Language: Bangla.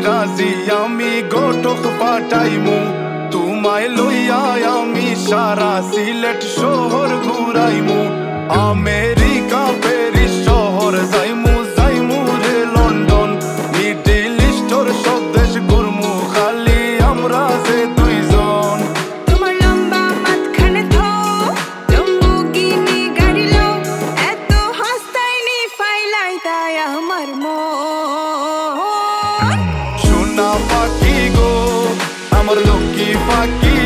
রাজি আমি গোটক পাঠাইমু তোমায় লইয়া আমি সারা সিলেট শহর ঘুরাইমু আমেরিকা প্যারিস শহর যাইমু যাইমু রে লন্ডন মিডল ইস্টর সব দেশ ঘুরমু খালি আমরা যে দুইজন তোমার লম্বা মাঝখানে থো লম্বুগিনি গাড়ি লো এত হাসতাইনি ফাইলাই তাই আমার মন সোনা পাখি গো আমার লক্ষ্মী পাখি